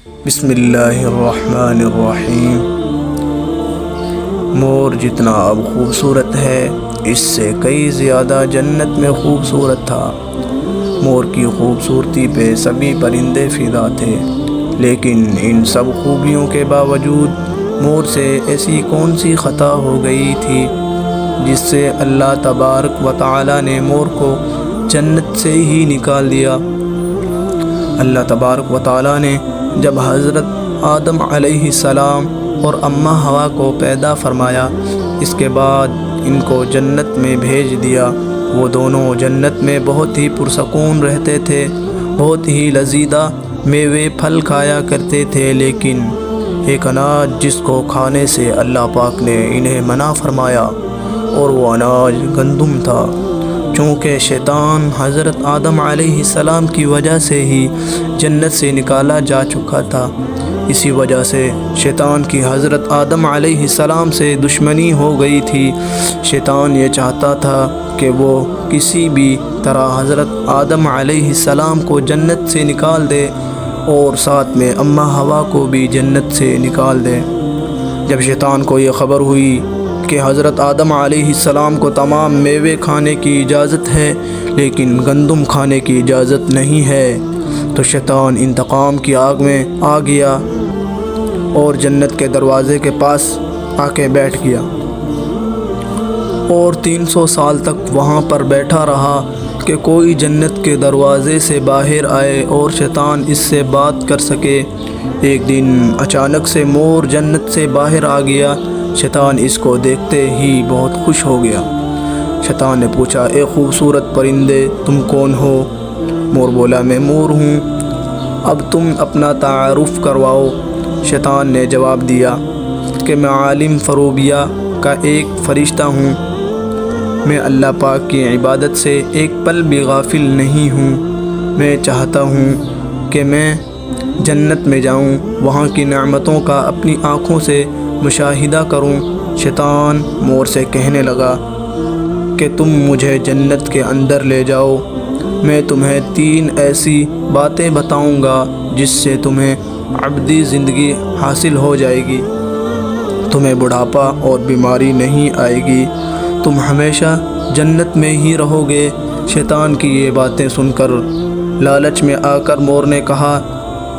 بسم اللہ الرحمن الرحیم۔ مور جتنا اب خوبصورت ہے اس سے کئی زیادہ جنت میں خوبصورت تھا۔ مور کی خوبصورتی پہ سبھی پرندے فدا تھے، لیکن ان سب خوبیوں کے باوجود مور سے ایسی کون سی خطا ہو گئی تھی جس سے اللہ تبارک و تعالی نے مور کو جنت سے ہی نکال دیا۔ اللہ تبارک و تعالی نے جب حضرت آدم علیہ السلام اور اماں حوا کو پیدا فرمایا، اس کے بعد ان کو جنت میں بھیج دیا۔ وہ دونوں جنت میں بہت ہی پرسکون رہتے تھے، بہت ہی لذیذ میوے پھل کھایا کرتے تھے، لیکن ایک اناج جس کو کھانے سے اللہ پاک نے انہیں منع فرمایا اور وہ اناج گندم تھا۔ چونکہ شیطان حضرت آدم علیہ السلام کی وجہ سے ہی جنت سے نکالا جا چکا تھا، اسی وجہ سے شیطان کی حضرت آدم علیہ السلام سے دشمنی ہو گئی تھی۔ شیطان یہ چاہتا تھا کہ وہ کسی بھی طرح حضرت آدم علیہ السلام کو جنت سے نکال دے اور ساتھ میں اماں حوا کو بھی جنت سے نکال دے۔ جب شیطان کو یہ خبر ہوئی کہ حضرت آدم علیہ السلام کو تمام میوے کھانے کی اجازت ہے لیکن گندم کھانے کی اجازت نہیں ہے، تو شیطان انتقام کی آگ میں آ گیا اور جنت کے دروازے کے پاس آ کے بیٹھ گیا اور 300 سال تک وہاں پر بیٹھا رہا کہ کوئی جنت کے دروازے سے باہر آئے اور شیطان اس سے بات کر سکے۔ ایک دن اچانک سے مور جنت سے باہر آ گیا۔ شیطان اس کو دیکھتے ہی بہت خوش ہو گیا۔ شیطان نے پوچھا، اے خوبصورت پرندے، تم کون ہو؟ مور بولا، میں مور ہوں، اب تم اپنا تعارف کرواؤ۔ شیطان نے جواب دیا کہ میں عالم فروبیہ کا ایک فرشتہ ہوں، میں اللہ پاک کی عبادت سے ایک پل بھی غافل نہیں ہوں۔ میں چاہتا ہوں کہ میں جنت میں جاؤں، وہاں کی نعمتوں کا اپنی آنکھوں سے مشاہدہ کروں۔ شیطان مور سے کہنے لگا کہ تم مجھے جنت کے اندر لے جاؤ، میں تمہیں 3 ایسی باتیں بتاؤں گا جس سے تمہیں ابدی زندگی حاصل ہو جائے گی، تمہیں بڑھاپا اور بیماری نہیں آئے گی، تم ہمیشہ جنت میں ہی رہو گے۔ شیطان کی یہ باتیں سن کر لالچ میں آ کر مور نے کہا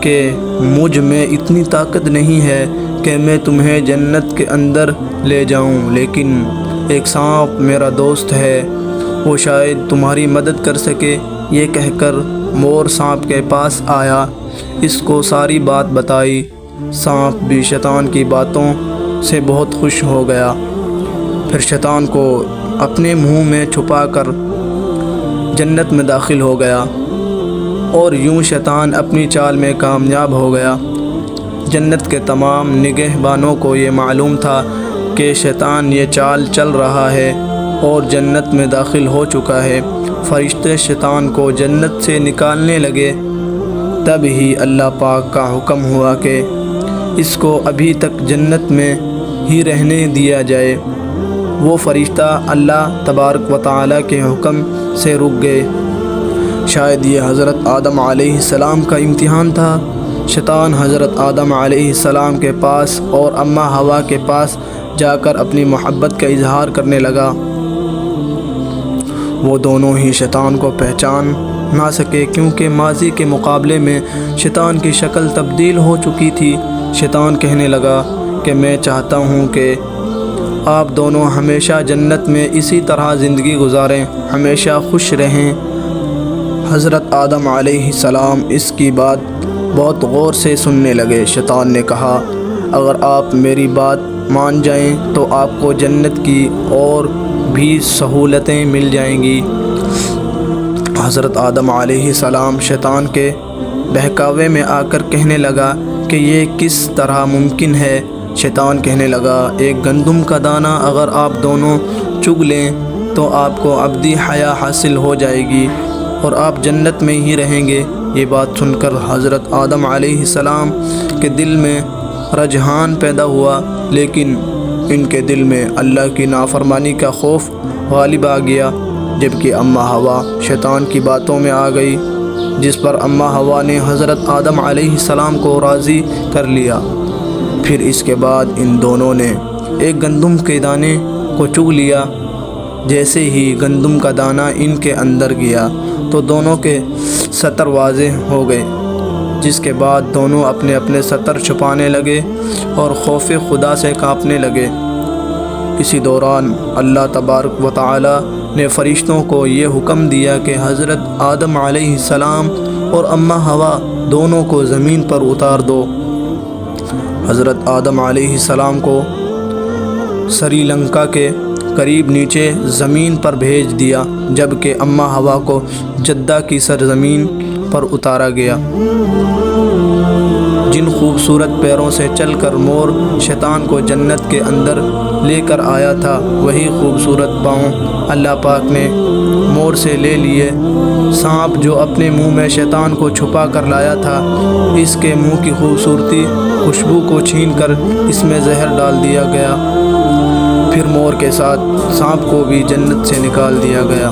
کہ مجھ میں اتنی طاقت نہیں ہے کہ میں تمہیں جنت کے اندر لے جاؤں، لیکن ایک سانپ میرا دوست ہے، وہ شاید تمہاری مدد کر سکے۔ یہ کہہ کر مور سانپ کے پاس آیا، اس کو ساری بات بتائی۔ سانپ بھی شیطان کی باتوں سے بہت خوش ہو گیا، پھر شیطان کو اپنے منہ میں چھپا کر جنت میں داخل ہو گیا اور یوں شیطان اپنی چال میں کامیاب ہو گیا۔ جنت کے تمام نگہبانوں کو یہ معلوم تھا کہ شیطان یہ چال چل رہا ہے اور جنت میں داخل ہو چکا ہے۔ فرشتے شیطان کو جنت سے نکالنے لگے، تب ہی اللہ پاک کا حکم ہوا کہ اس کو ابھی تک جنت میں ہی رہنے دیا جائے۔ وہ فرشتہ اللہ تبارک و تعالی کے حکم سے رک گئے۔ شاید یہ حضرت آدم علیہ السلام کا امتحان تھا۔ شیطان حضرت آدم علیہ السلام کے پاس اور اماں حوا کے پاس جا کر اپنی محبت کا اظہار کرنے لگا۔ وہ دونوں ہی شیطان کو پہچان نہ سکے کیونکہ ماضی کے مقابلے میں شیطان کی شکل تبدیل ہو چکی تھی۔ شیطان کہنے لگا کہ میں چاہتا ہوں کہ آپ دونوں ہمیشہ جنت میں اسی طرح زندگی گزاریں، ہمیشہ خوش رہیں۔ حضرت آدم علیہ السلام اس کی بات بہت غور سے سننے لگے۔ شیطان نے کہا، اگر آپ میری بات مان جائیں تو آپ کو جنت کی اور بھی سہولتیں مل جائیں گی۔ حضرت آدم علیہ السلام شیطان کے بہکاوے میں آ کر کہنے لگا کہ یہ کس طرح ممکن ہے؟ شیطان کہنے لگا، ایک گندم کا دانہ اگر آپ دونوں چگ لیں تو آپ کو ابدی حیات حاصل ہو جائے گی اور آپ جنت میں ہی رہیں گے۔ یہ بات سن کر حضرت آدم علیہ السلام کے دل میں رجحان پیدا ہوا، لیکن ان کے دل میں اللہ کی نافرمانی کا خوف غالب آ گیا۔ جبکہ اماں حوا شیطان کی باتوں میں آ گئی جس پر اماں ہوا نے حضرت آدم علیہ السلام کو راضی کر لیا۔ پھر اس کے بعد ان دونوں نے ایک گندم کے دانے کو چگ لیا۔ جیسے ہی گندم کا دانہ ان کے اندر گیا تو دونوں کے ستر واضح ہو گئے، جس کے بعد دونوں اپنے اپنے ستر چھپانے لگے اور خوف خدا سے کانپنے لگے۔ اسی دوران اللہ تبارک و تعالی نے فرشتوں کو یہ حکم دیا کہ حضرت آدم علیہ السلام اور اماں ہوا دونوں کو زمین پر اتار دو۔ حضرت آدم علیہ السلام کو سری لنکا کے قریب نیچے زمین پر بھیج دیا، جبکہ اماں ہوا کو جدہ کی سرزمین پر اتارا گیا۔ جن خوبصورت پیروں سے چل کر مور شیطان کو جنت کے اندر لے کر آیا تھا، وہی خوبصورت پاؤں اللہ پاک نے مور سے لے لیے۔ سانپ جو اپنے منہ میں شیطان کو چھپا کر لایا تھا، اس کے منہ کی خوبصورتی خوشبو کو چھین کر اس میں زہر ڈال دیا گیا۔ پھر مور کے ساتھ سانپ کو بھی جنت سے نکال دیا گیا۔